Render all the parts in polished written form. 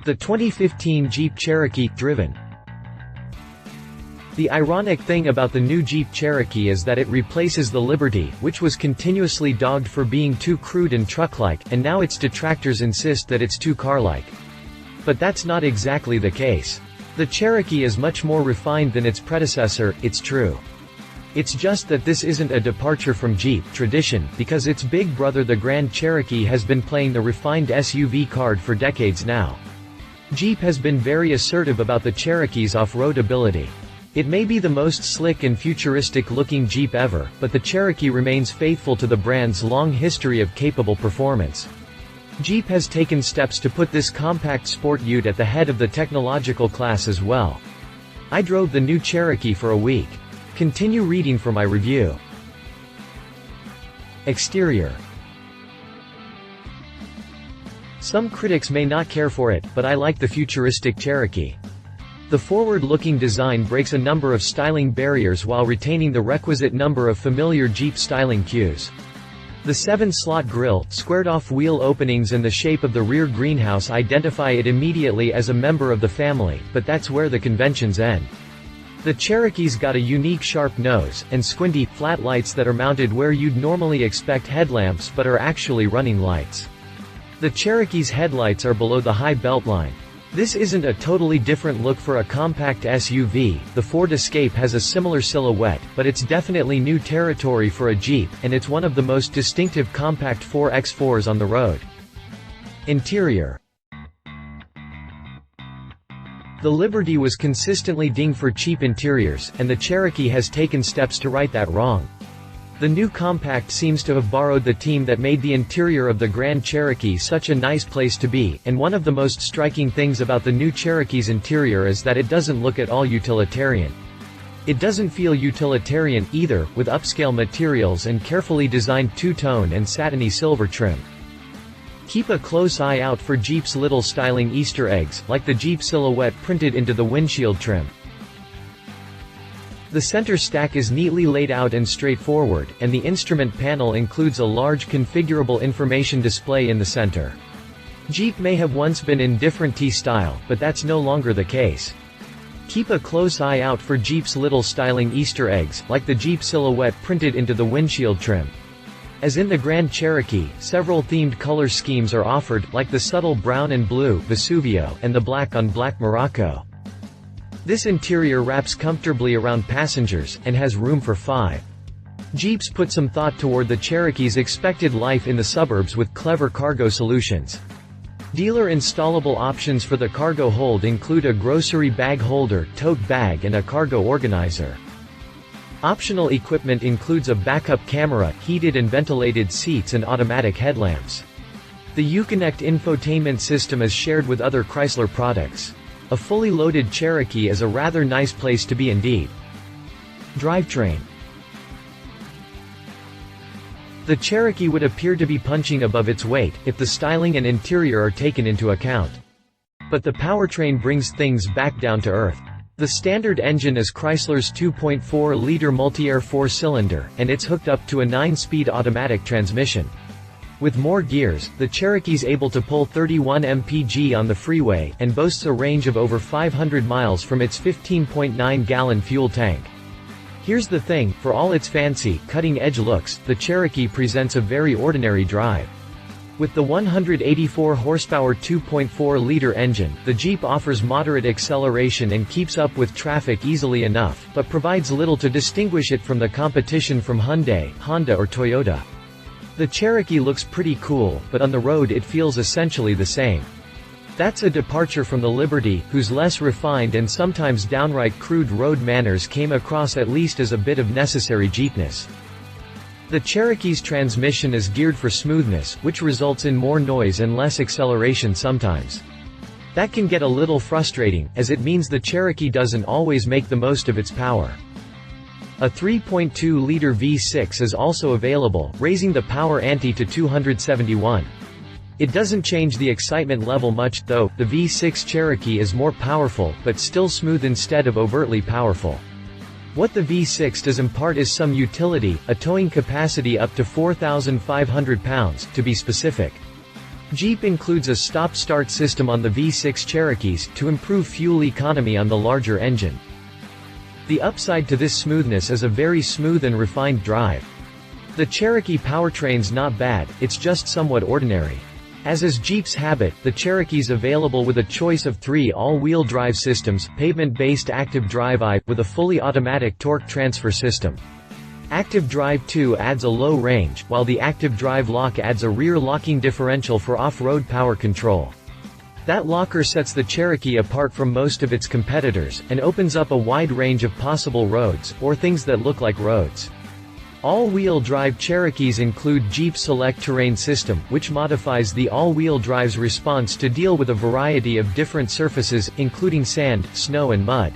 The 2015 Jeep Cherokee, driven. The ironic thing about the new Jeep Cherokee is that it replaces the Liberty, which was continuously dogged for being too crude and truck-like, and now its detractors insist that it's too car-like. But that's not exactly the case. The Cherokee is much more refined than its predecessor, it's true. It's just that this isn't a departure from Jeep tradition, because its big brother the Grand Cherokee has been playing the refined SUV card for decades now. Jeep has been very assertive about the Cherokee's off-road ability. It may be the most slick and futuristic-looking Jeep ever, but the Cherokee remains faithful to the brand's long history of capable performance. Jeep has taken steps to put this compact sport-ute at the head of the technological class as well. I drove the new Cherokee for a week. Continue reading for my review. Exterior. Some critics may not care for it, but I like the futuristic Cherokee. The forward-looking design breaks a number of styling barriers while retaining the requisite number of familiar Jeep styling cues. The 7-slot grille, squared-off wheel openings and the shape of the rear greenhouse identify it immediately as a member of the family, but that's where the conventions end. The Cherokee's got a unique sharp nose, and squinty, flat lights that are mounted where you'd normally expect headlamps but are actually running lights. The Cherokee's headlights are below the high beltline. This isn't a totally different look for a compact SUV. The Ford Escape has a similar silhouette, but it's definitely new territory for a Jeep, and it's one of the most distinctive compact 4x4s on the road. Interior. The Liberty was consistently dinged for cheap interiors, and the Cherokee has taken steps to right that wrong. The new compact seems to have borrowed the team that made the interior of the Grand Cherokee such a nice place to be, and one of the most striking things about the new Cherokee's interior is that it doesn't look at all utilitarian. It doesn't feel utilitarian either, with upscale materials and carefully designed two-tone and satiny silver trim. Keep a close eye out for Jeep's little styling Easter eggs, like the Jeep silhouette printed into the windshield trim. The center stack is neatly laid out and straightforward, and the instrument panel includes a large configurable information display in the center. Jeep may have once been in different T-style, but that's no longer the case. Keep a close eye out for Jeep's little styling Easter eggs, like the Jeep silhouette printed into the windshield trim. As in the Grand Cherokee, several themed color schemes are offered, like the subtle brown and blue Vesuvio and the black on black Morocco. This interior wraps comfortably around passengers, and has room for 5. Jeep's put some thought toward the Cherokee's expected life in the suburbs with clever cargo solutions. Dealer installable options for the cargo hold include a grocery bag holder, tote bag and a cargo organizer. Optional equipment includes a backup camera, heated and ventilated seats and automatic headlamps. The Uconnect infotainment system is shared with other Chrysler products. A fully loaded Cherokee is a rather nice place to be indeed. Drivetrain. The Cherokee would appear to be punching above its weight, if the styling and interior are taken into account. But the powertrain brings things back down to earth. The standard engine is Chrysler's 2.4-liter multi-air 4-cylinder, and it's hooked up to a 9-speed automatic transmission. With more gears, the Cherokee's able to pull 31 mpg on the freeway, and boasts a range of over 500 miles from its 15.9-gallon fuel tank. Here's the thing, for all its fancy, cutting-edge looks, the Cherokee presents a very ordinary drive. With the 184-horsepower 2.4-liter engine, the Jeep offers moderate acceleration and keeps up with traffic easily enough, but provides little to distinguish it from the competition from Hyundai, Honda or Toyota. The Cherokee looks pretty cool, but on the road it feels essentially the same. That's a departure from the Liberty, whose less refined and sometimes downright crude road manners came across at least as a bit of necessary Jeepness. The Cherokee's transmission is geared for smoothness, which results in more noise and less acceleration sometimes. That can get a little frustrating, as it means the Cherokee doesn't always make the most of its power. A 3.2-liter V6 is also available, raising the power ante to 271. It doesn't change the excitement level much, though. The V6 Cherokee is more powerful, but still smooth instead of overtly powerful. What the V6 does impart is some utility, a towing capacity up to 4,500 pounds, to be specific. Jeep includes a stop-start system on the V6 Cherokees, to improve fuel economy on the larger engine. The upside to this smoothness is a very smooth and refined drive. The Cherokee powertrain's not bad, it's just somewhat ordinary. As is Jeep's habit, the Cherokee's available with a choice of 3 all-wheel drive systems, pavement-based active drive I, with a fully automatic torque transfer system. Active Drive 2 adds a low range, while the Active Drive Lock adds a rear locking differential for off-road power control. That locker sets the Cherokee apart from most of its competitors, and opens up a wide range of possible roads, or things that look like roads. All-wheel drive Cherokees include Jeep Select Terrain System, which modifies the all-wheel drive's response to deal with a variety of different surfaces, including sand, snow and mud.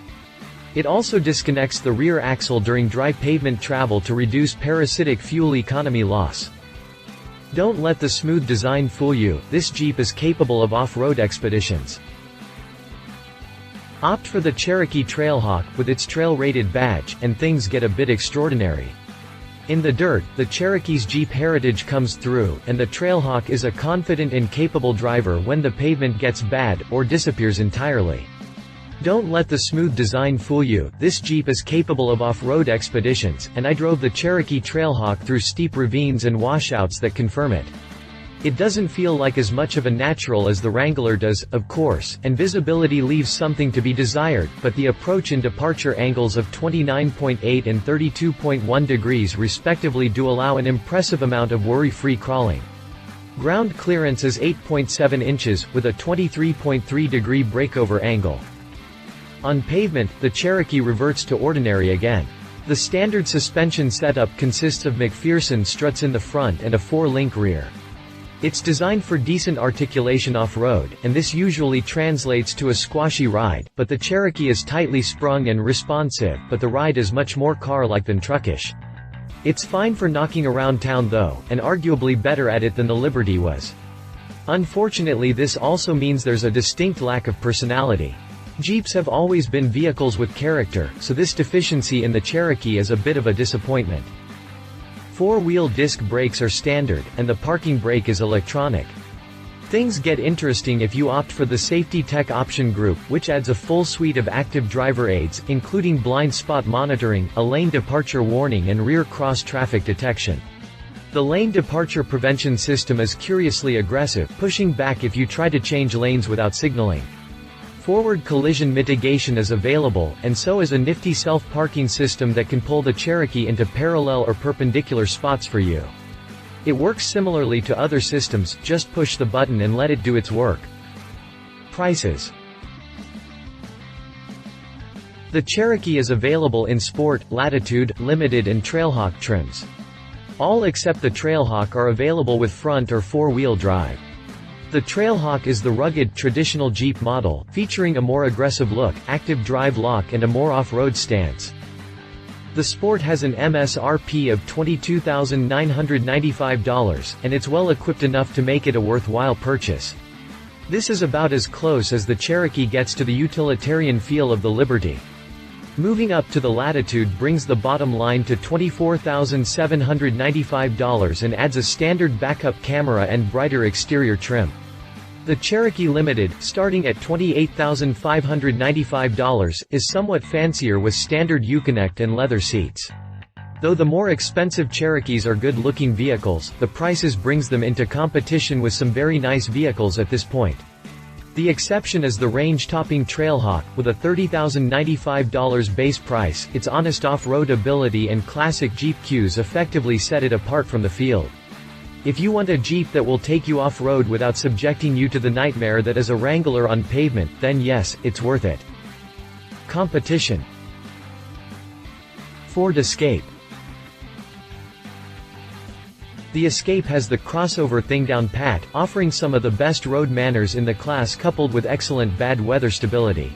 It also disconnects the rear axle during dry pavement travel to reduce parasitic fuel economy loss. Don't let the smooth design fool you, this Jeep is capable of off-road expeditions. Opt for the Cherokee Trailhawk, with its trail-rated badge, and things get a bit extraordinary. In the dirt, the Cherokee's Jeep heritage comes through, and the Trailhawk is a confident and capable driver when the pavement gets bad, or disappears entirely. Don't let the smooth design fool you, this Jeep is capable of off-road expeditions, and I drove the Cherokee Trailhawk through steep ravines and washouts that confirm it. It doesn't feel like as much of a natural as the Wrangler does, of course, and visibility leaves something to be desired, but the approach and departure angles of 29.8 and 32.1 degrees respectively do allow an impressive amount of worry-free crawling. Ground clearance is 8.7 inches, with a 23.3 degree breakover angle. On pavement, the Cherokee reverts to ordinary again. The standard suspension setup consists of McPherson struts in the front and a 4-link rear. It's designed for decent articulation off-road, and this usually translates to a squashy ride, but the Cherokee is tightly sprung and responsive, but the ride is much more car-like than truckish. It's fine for knocking around town though, and arguably better at it than the Liberty was. Unfortunately, this also means there's a distinct lack of personality. Jeeps have always been vehicles with character, so this deficiency in the Cherokee is a bit of a disappointment. 4-wheel disc brakes are standard, and the parking brake is electronic. Things get interesting if you opt for the Safety Tech Option Group, which adds a full suite of active driver aids, including blind spot monitoring, a lane departure warning and rear cross-traffic detection. The lane departure prevention system is curiously aggressive, pushing back if you try to change lanes without signaling. Forward collision mitigation is available, and so is a nifty self-parking system that can pull the Cherokee into parallel or perpendicular spots for you. It works similarly to other systems, just push the button and let it do its work. Prices. The Cherokee is available in Sport, Latitude, Limited and Trailhawk trims. All except the Trailhawk are available with front or 4-wheel drive. The Trailhawk is the rugged, traditional Jeep model, featuring a more aggressive look, active drive lock and a more off-road stance. The Sport has an MSRP of $22,995, and it's well equipped enough to make it a worthwhile purchase. This is about as close as the Cherokee gets to the utilitarian feel of the Liberty. Moving up to the Latitude brings the bottom line to $24,795 and adds a standard backup camera and brighter exterior trim. The Cherokee Limited, starting at $28,595, is somewhat fancier with standard Uconnect and leather seats. Though the more expensive Cherokees are good-looking vehicles, the prices brings them into competition with some very nice vehicles at this point. The exception is the range-topping Trailhawk, with a $30,095 base price. Its honest off-road ability and classic Jeep cues effectively set it apart from the field. If you want a Jeep that will take you off-road without subjecting you to the nightmare that is a Wrangler on pavement, then yes, it's worth it. Competition. Ford Escape. The Escape has the crossover thing down pat, offering some of the best road manners in the class coupled with excellent bad weather stability.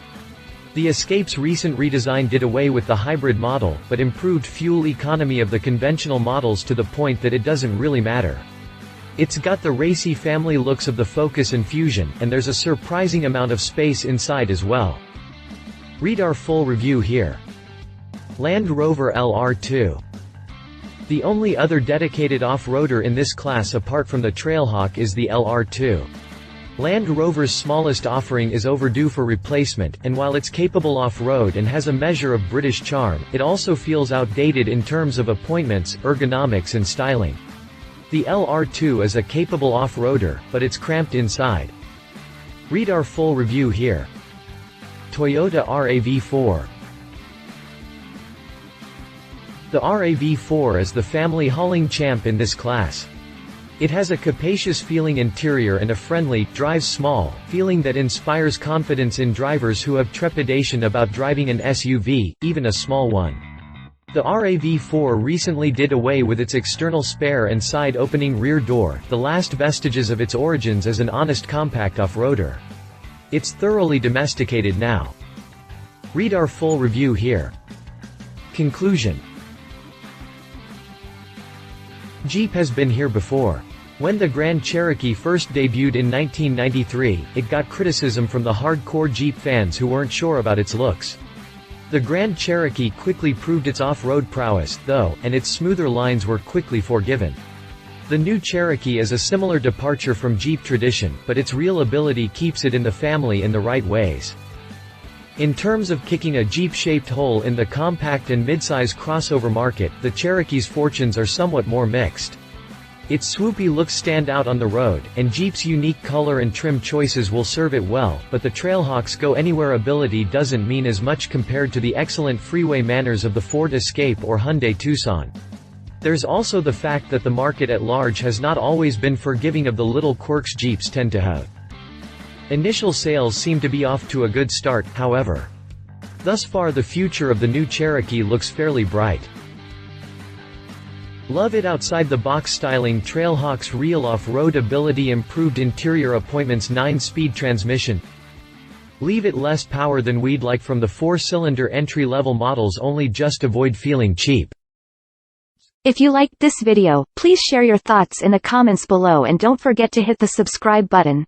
The Escape's recent redesign did away with the hybrid model, but improved fuel economy of the conventional models to the point that it doesn't really matter. It's got the racy family looks of the Focus and Fusion, and there's a surprising amount of space inside as well. Read our full review here. Land Rover Lr2. The only other dedicated off-roader in this class apart from the Trailhawk is the Lr2. Land Rover's smallest offering is overdue for replacement, and while it's capable off-road and has a measure of British charm, it also feels outdated in terms of appointments, ergonomics and styling. The Lr2 is a capable off-roader, but it's cramped inside. Read our full review here. Toyota RAV4. The RAV4 is the family hauling champ in this class. It has a capacious feeling interior and a friendly, drives small, feeling that inspires confidence in drivers who have trepidation about driving an SUV, even a small one. The RAV4 recently did away with its external spare and side-opening rear door, the last vestiges of its origins as an honest compact off-roader. It's thoroughly domesticated now. Read our full review here. Conclusion. Jeep has been here before. When the Grand Cherokee first debuted in 1993, it got criticism from the hardcore Jeep fans who weren't sure about its looks. The Grand Cherokee quickly proved its off-road prowess, though, and its smoother lines were quickly forgiven. The new Cherokee is a similar departure from Jeep tradition, but its real ability keeps it in the family in the right ways. In terms of kicking a Jeep-shaped hole in the compact and midsize crossover market, the Cherokee's fortunes are somewhat more mixed. Its swoopy looks stand out on the road, and Jeep's unique color and trim choices will serve it well, but the Trailhawk's go-anywhere ability doesn't mean as much compared to the excellent freeway manners of the Ford Escape or Hyundai Tucson. There's also the fact that the market at large has not always been forgiving of the little quirks Jeeps tend to have. Initial sales seem to be off to a good start, however. Thus far the future of the new Cherokee looks fairly bright. Love it outside-the-box styling. Trailhawk's real off-road ability, improved interior, appointments, 9-speed transmission. Leave it less power than we'd like from the 4-cylinder entry-level models, only just avoid feeling cheap. If you liked this video, please share your thoughts in the comments below and don't forget to hit the subscribe button.